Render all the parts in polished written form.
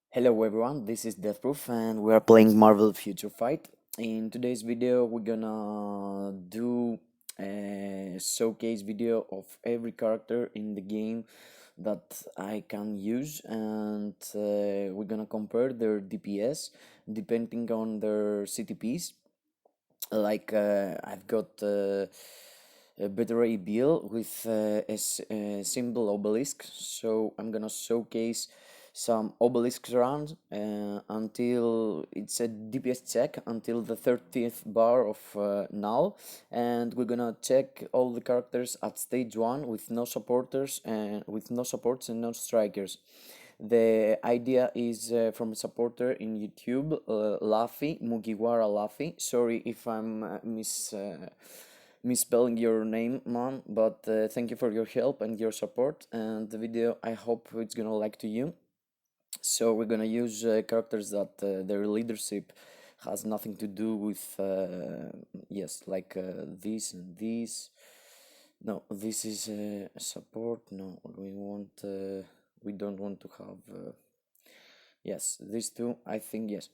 Hello everyone, this is Deathproof and we are playing Marvel Future Fight. In today's video, we're gonna do a showcase video of every character in the game that I can use, and we're gonna compare their DPS depending on their CTPs. I've got a better bill with a simple obelisk, so I'm gonna showcase some obelisk rounds until it's a DPS check until the 30th bar of Knull, and we're gonna check all the characters at stage 1 with no supporters and with no supports and no strikers. The idea is from a supporter in YouTube, Luffy, Mugiwara Luffy. Sorry if I'm misspelling your name, man, but thank you for your help and your support. And the video, I hope it's gonna like to you. So we're gonna use characters that their leadership has nothing to do with, yes, like this and this. No, this is support. No, we don't want to have. Yes, these two, I think, yes.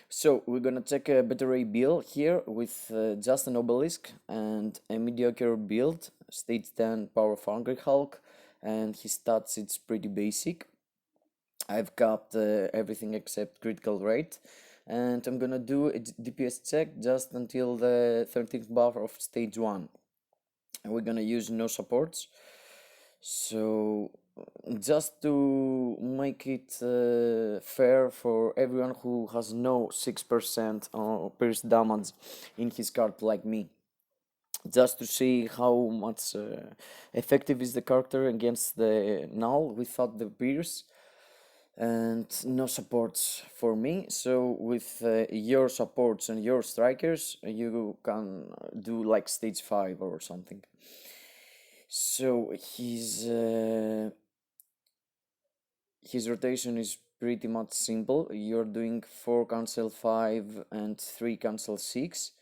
So we're gonna check a better build here with just an obelisk and a mediocre build, stage 10 power of Hungry Hulk, and his stats, it's pretty basic. I've got everything except critical rate, and I'm gonna do a DPS check just until the 13th bar of stage 1. And we're gonna use no supports. So just to make it fair for everyone who has no 6% pierce damage in his card like me, just to see how much effective is the character against the Knull without the pierce and no supports for me. So with your supports and your strikers, you can do like stage 5 or something. So his rotation is pretty much simple. You're doing 4 cancel 5 and 3 cancel 6,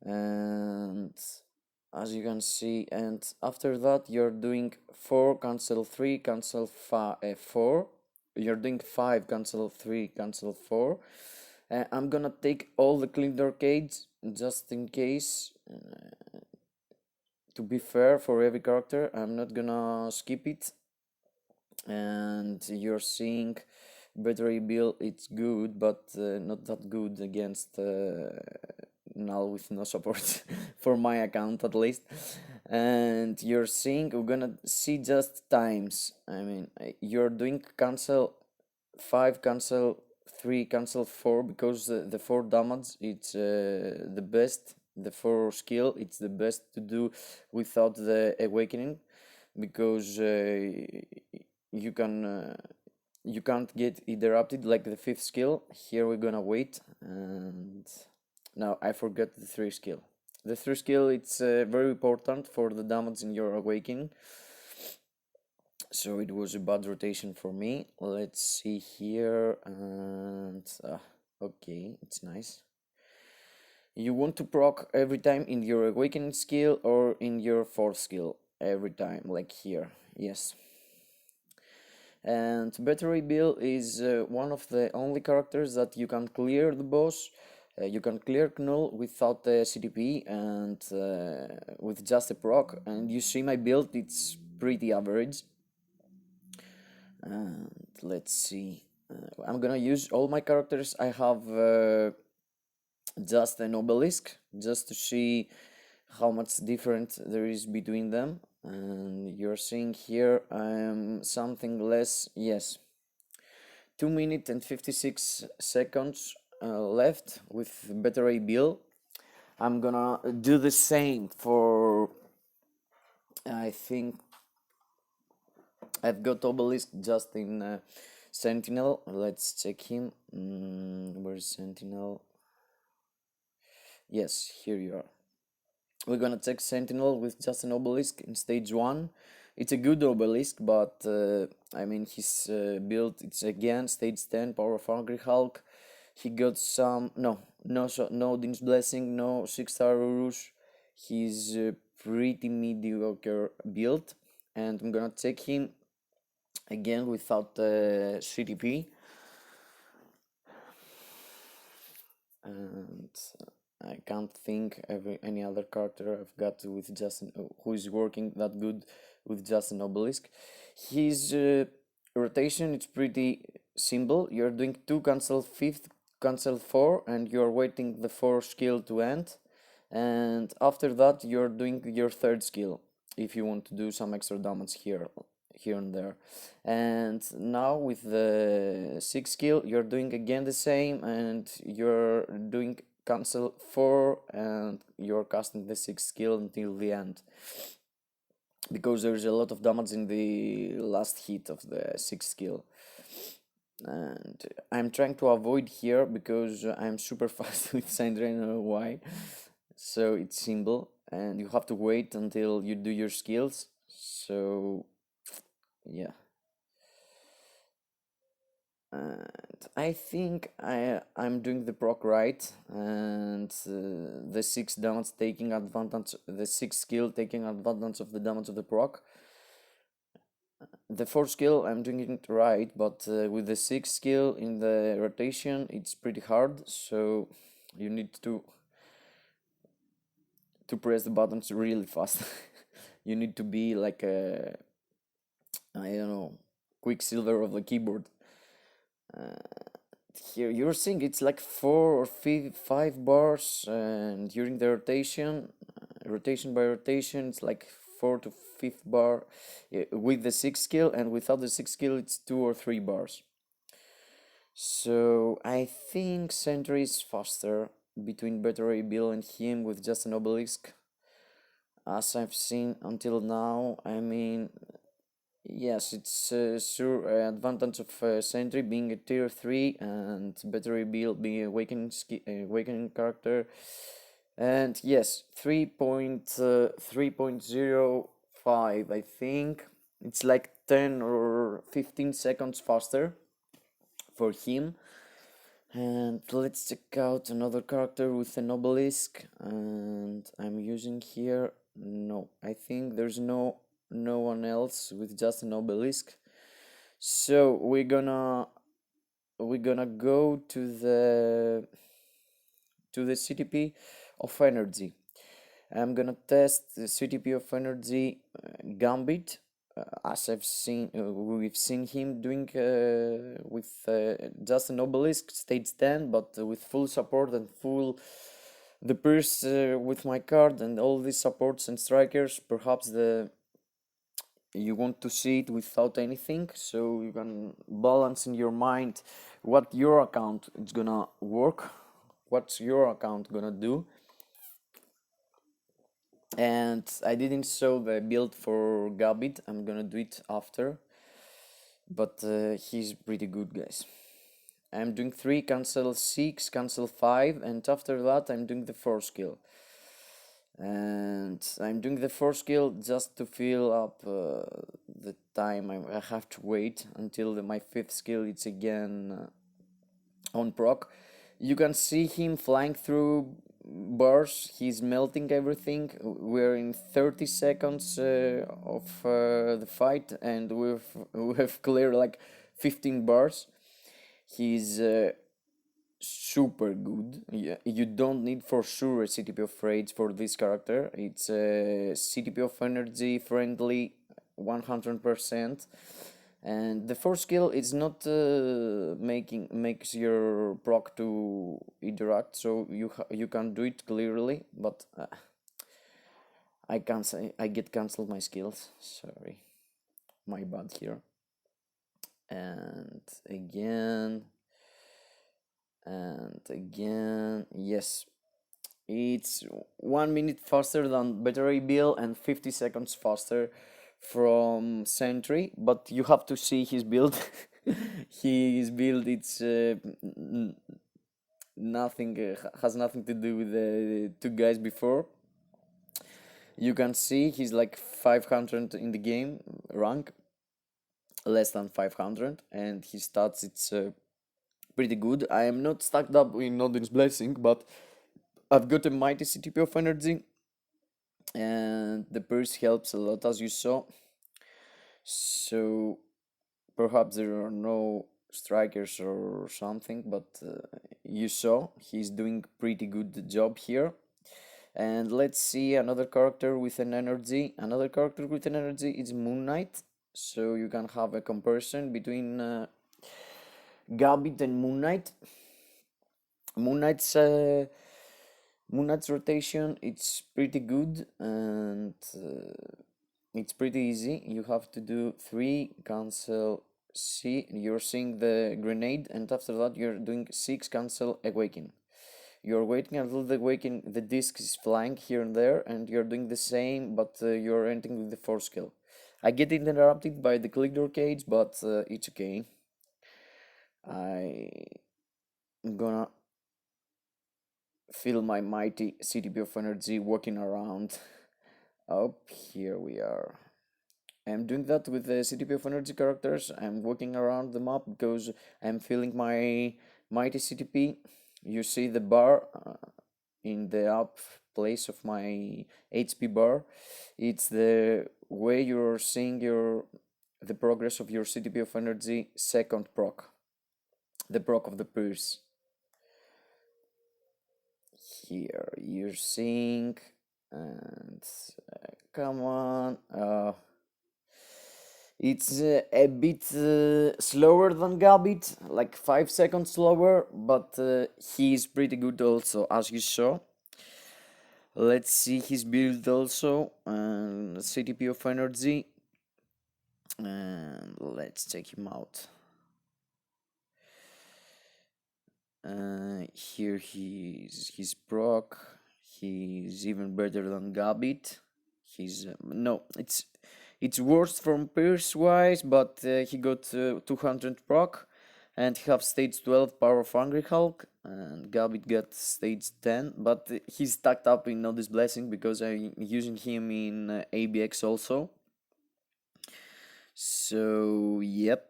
and as you can see, and after that you're doing 4 cancel 3 cancel 4. You're doing 5 cancel 3 cancel 4. I'm gonna take all the cleaned arcades just in case, to be fair for every character. I'm not gonna skip it. And you're seeing battery build, it's good, but not that good against Null with no support for my account at least. And you're seeing, we're gonna see just times. I mean, you're doing cancel 5 cancel 3 cancel 4 because the 4 damage, it's the best. The 4 skill, it's the best to do without the awakening, because you can't get interrupted like the 5th skill. Here we're gonna wait, and now I forgot the 3 skill. The 3 skill, it's very important for the damage in your awakening, so it was a bad rotation for me. Let's see here, and okay, it's nice. You want to proc every time in your awakening skill or in your 4th skill every time, like here. Yes. And Battery Bill is one of the only characters that you can clear the boss. You can clear Knull without the CTP and with just a proc. And you see my build, it's pretty average. And let's see. I'm gonna use all my characters. I have just an obelisk, just to see how much different there is between them. And you're seeing here I'm something less, yes, 2 minutes and 56 seconds left with better build. I'm gonna do the same for, I think I've got obelisk just in sentinel. Let's check him. Where's sentinel? Yes, here you are. We're gonna check sentinel with just an obelisk in stage 1. It's a good obelisk, but I mean, his build, it's again stage 10 power of Hungry Hulk. He got some no Din's Blessing, no 6-star Urush. He's pretty mediocre build, and I'm gonna take him again without CTP. and I can't think of any other character I've got with Justin who is working that good with Justin Obelisk. His rotation is pretty simple. You're doing two cancel fifth, cancel four, and you're waiting the four skill to end. And after that, you're doing your third skill if you want to do some extra damage here and there. And now with the sixth skill, you're doing again the same, and you're doing cancel 4 and you're casting the sixth skill until the end, because there's a lot of damage in the last hit of the sixth skill. And I'm trying to avoid here because I'm super fast with Sandra, I don't know why. So it's simple and you have to wait until you do your skills. So yeah. And I think I'm doing the proc right, and the six damage taking advantage, the six skill taking advantage of the damage of the proc. The fourth skill I'm doing it right, but with the sixth skill in the rotation, it's pretty hard. So you need to press the buttons really fast. You need to be like a, I don't know, Quicksilver of the keyboard. Here you're seeing it's like 4 or 5 bars, and during the rotation, rotation by rotation, it's like 4 to 5 bar with the sixth skill, and without the sixth skill, it's 2 or 3 bars. So I think Sentry is faster between Battery Bill and him with just an obelisk. As I've seen until now, I mean, yes, it's sure advantage of Sentry being a tier 3 and Battery Bill being a awakening character. And yes, 3.05, I think. It's like 10 or 15 seconds faster for him. And let's check out another character with an obelisk. And I'm using here. No, I think there's no one else with just an obelisk. So we're gonna go to the CTP of energy. I'm gonna test the CTP of energy Gambit, as we've seen him doing with just an obelisk stage 10, but with full support and full the pierce with my card and all these supports and strikers. Perhaps you want to see it without anything, so you can balance in your mind what your account is gonna work, what's your account gonna do. And I didn't show the build for Gabit, I'm gonna do it after, but he's pretty good, guys. I'm doing 3, cancel 6, cancel 5, and after that I'm doing the 4 skill. And I'm doing the 4 skill just to fill up the time I have to wait until my 5th skill it's again on proc. You can see him flying through bars, he's melting everything. We're in 30 seconds of the fight, and we've cleared like 15 bars. He's super good. Yeah, you don't need for sure a CTP of rage for this character. It's a CTP of energy friendly 100%. And the fourth skill is not makes your proc to interact, so you can do it clearly, but I can't say I get cancelled my skills. Sorry, my bad here. And again, yes, it's 1 minute faster than battery bill and 50 seconds faster from Sentry, but you have to see his build. His build, it's nothing has nothing to do with the two guys before. You can see he's like 500 in the game rank, less than 500, and his stats it's pretty good. I am not stacked up in Odin's Blessing, but I've got a mighty CTP of energy, and the burst helps a lot, as you saw. So perhaps there are no strikers or something, but you saw he's doing pretty good job here. And let's see another character with an energy. Another character with an energy is Moon Knight. So you can have a comparison between Gambit and Moon Knight. Moon Knight's uh, Moon Knight's rotation, it's pretty good, and it's pretty easy. You have to do 3 cancel C. You're seeing the grenade, and after that you're doing 6 cancel awaken. You're waiting until the disc is flying here and there, and you're doing the same, but you're ending with the 4 skill. I get interrupted by the click door cage, but it's okay. I'm gonna feel my mighty CTPE of energy walking around. Up here we are. I'm doing that with the CTPE of energy characters. I'm walking around the map because I'm feeling my mighty CTP. You see the bar in the up place of my HP bar. It's the way you're seeing the progress of your CTPE of energy second proc, the proc of the pierce. Here you're seeing, and come on, it's a bit slower than Gambit, like 5 seconds slower, but he's pretty good also, as you saw. Let's see his build also, and CTP of energy, and let's check him out. Here he's proc. He's even better than Gambit. He's no, it's worse from Pierce wise, but he got 200 proc, and he have stage 12 power of Angry Hulk, and Gambit got stage 10, but he's stacked up in Notice Blessing because I'm using him in ABX also. So yep.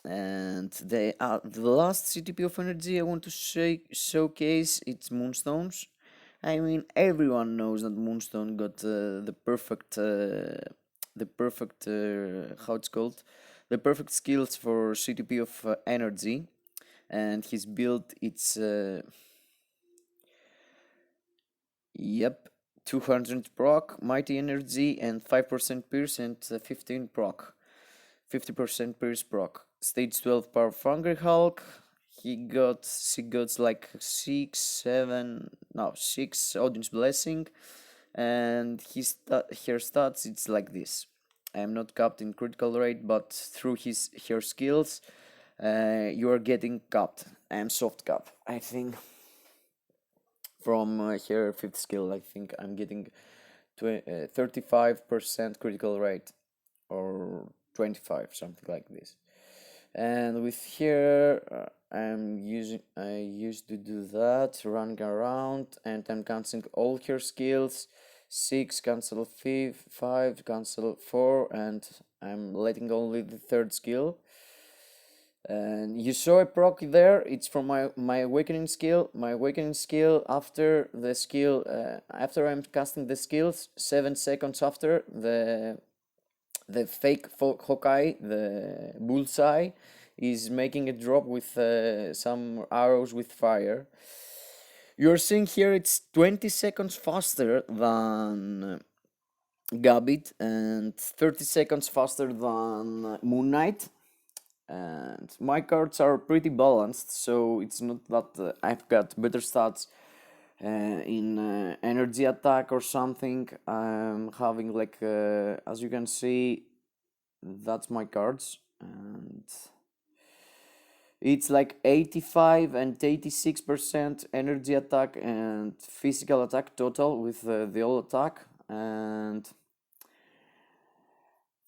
And the last CTP of energy I want to showcase, it's Moonstones. I mean, everyone knows that Moonstone got the perfect how it's called, the perfect skills for CTP of energy, and his build it's yep, 200 proc, mighty energy, and 5% pierce, and 15 proc, 50% pierce proc. Stage 12 power of Angry Hulk. He got like 6 Odin's Blessing, and her stats it's like this. I am not capped in critical rate, but through her skills, you are getting capped. I am soft cap, I think. From her 5th skill, I think I'm getting 35% critical rate, or 25, something like this. And with here, I used to do that, running around, and I'm canceling all her skills. 6 cancel 5 cancel 4, and I'm letting only the 3rd skill. And you saw a proc there, it's from my awakening skill. My awakening skill, after the skill, after I'm casting the skills, 7 seconds after, the fake Hawkeye, the bullseye, is making a drop with some arrows with fire. You're seeing here it's 20 seconds faster than Gambit and 30 seconds faster than Moon Knight. And my cards are pretty balanced, so it's not that I've got better stats in energy attack or something. I'm having like, as you can see, that's my cards, and it's like 85 and 86% energy attack and physical attack total with the all attack. And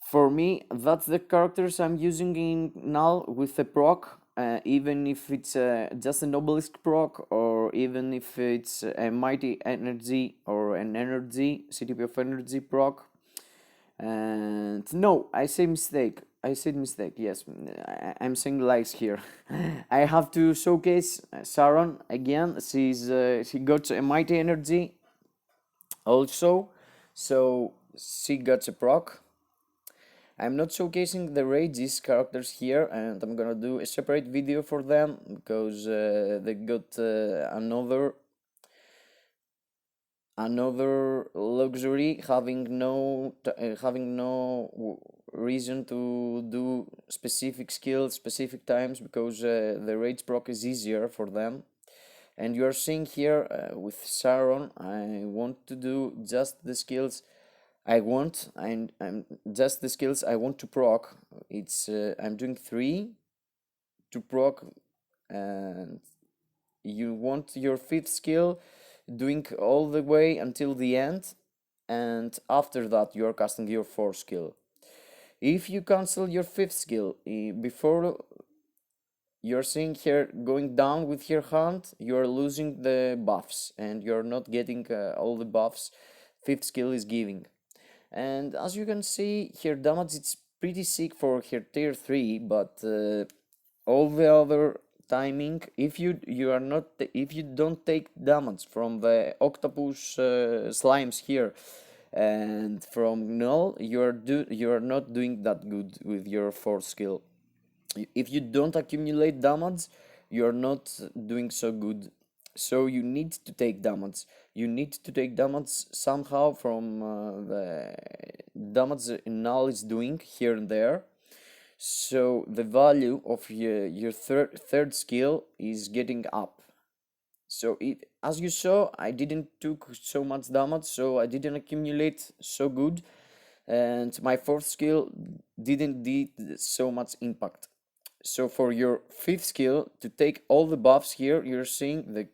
for me, that's the characters I'm using in Knull with the proc, even if it's just an obelisk proc, or even if it's a mighty energy or an energy, CTP of energy proc. And no, I said mistake. Yes, I'm saying lies here. I have to showcase Sharon again. She got a mighty energy also, so she got a proc. I'm not showcasing the rages characters here, and I'm gonna do a separate video for them because they got another luxury, having no reason to do specific skills specific times, because the rage proc is easier for them. And you are seeing here with Sauron, I want to do just the skills I'm just the skills I want to proc. It's I'm doing 3 to proc, and you want your 5th skill doing all the way until the end, and after that you are casting your 4th skill. If you cancel your 5th skill before, you're seeing here going down with your hand, you're losing the buffs and you're not getting all the buffs 5th skill is giving. And as you can see here, damage it's pretty sick for here tier 3, but all the other timing, if you don't take damage from the octopus slimes here and from Knull, you are not doing that good with your 4th skill. If you don't accumulate damage, you're not doing so good. So you need to take damage. You need to take damage somehow from the damage Knull is doing here and there. So the value of your third skill is getting up. So as you saw, I didn't took so much damage, so I didn't accumulate so good, and my 4th skill didn't did so much impact. So for your 5th skill, to take all the buffs here, you're seeing the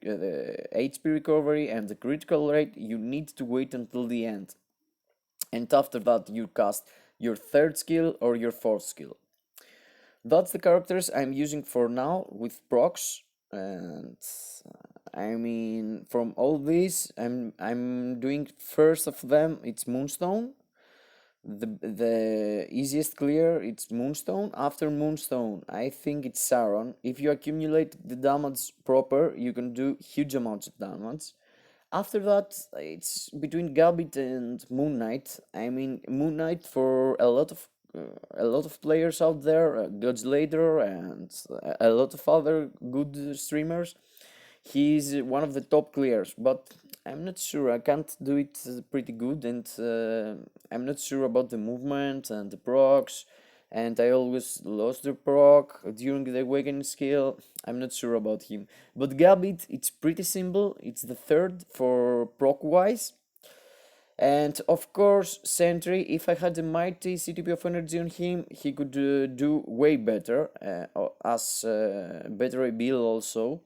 HP recovery and the critical rate, you need to wait until the end. And after that, you cast your 3rd skill or your 4th skill. That's the characters I'm using for now with procs. And I mean, from all these, I'm doing first of them, it's Moonstone. The easiest clear, it's Moonstone. After Moonstone, I think it's Sauron. If you accumulate the damage proper, you can do huge amounts of damage. After that, it's between Gambit and Moon Knight. I mean, Moon Knight for a lot of players out there, Godslayer and a lot of other good streamers. He's one of the top clears, but I'm not sure. I can't do it pretty good, and I'm not sure about the movement and the procs, and I always lost the proc during the awakening skill. I'm not sure about him. But Gambit, it's pretty simple. It's the 3rd for proc wise. And of course, Sentry, if I had a mighty CTPE of energy on him, he could do way better, as better a build also.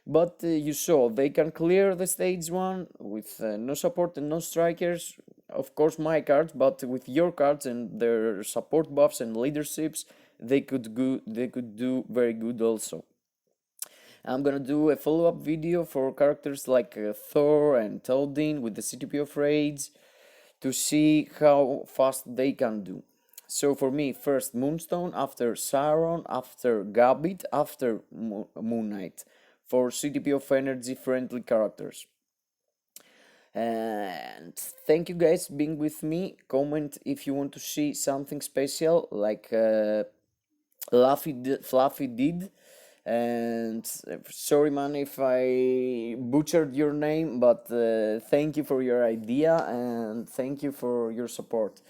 But you saw, they can clear the stage 1 with no support and no strikers. Of course, my cards, but with your cards and their support buffs and leaderships, they could do very good also. I'm gonna do a follow-up video for characters like Thor and Odin with the CTPE of Raids to see how fast they can do. So for me, first Moonstone, after Sauron, after Gambit, after Moon Knight, for CTPE of energy friendly characters. And thank you guys being with me. Comment if you want to see something special like Fluffy did. And sorry man if I butchered your name, but thank you for your idea and thank you for your support.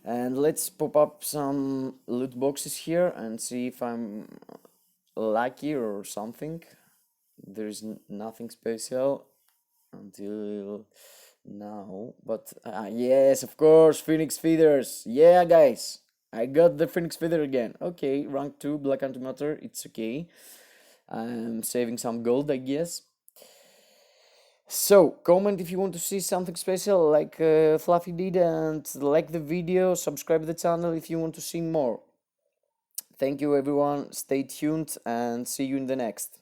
And let's pop up some loot boxes here and see if I'm lucky or something. There's nothing special until now, but yes, of course, Phoenix Feathers. Yeah, guys, I got the Phoenix Feather again. Okay, rank 2, Black Antimatter, it's okay. I'm saving some gold, I guess. So, comment if you want to see something special like Fluffy did, and like the video, subscribe the channel if you want to see more. Thank you everyone, stay tuned and see you in the next.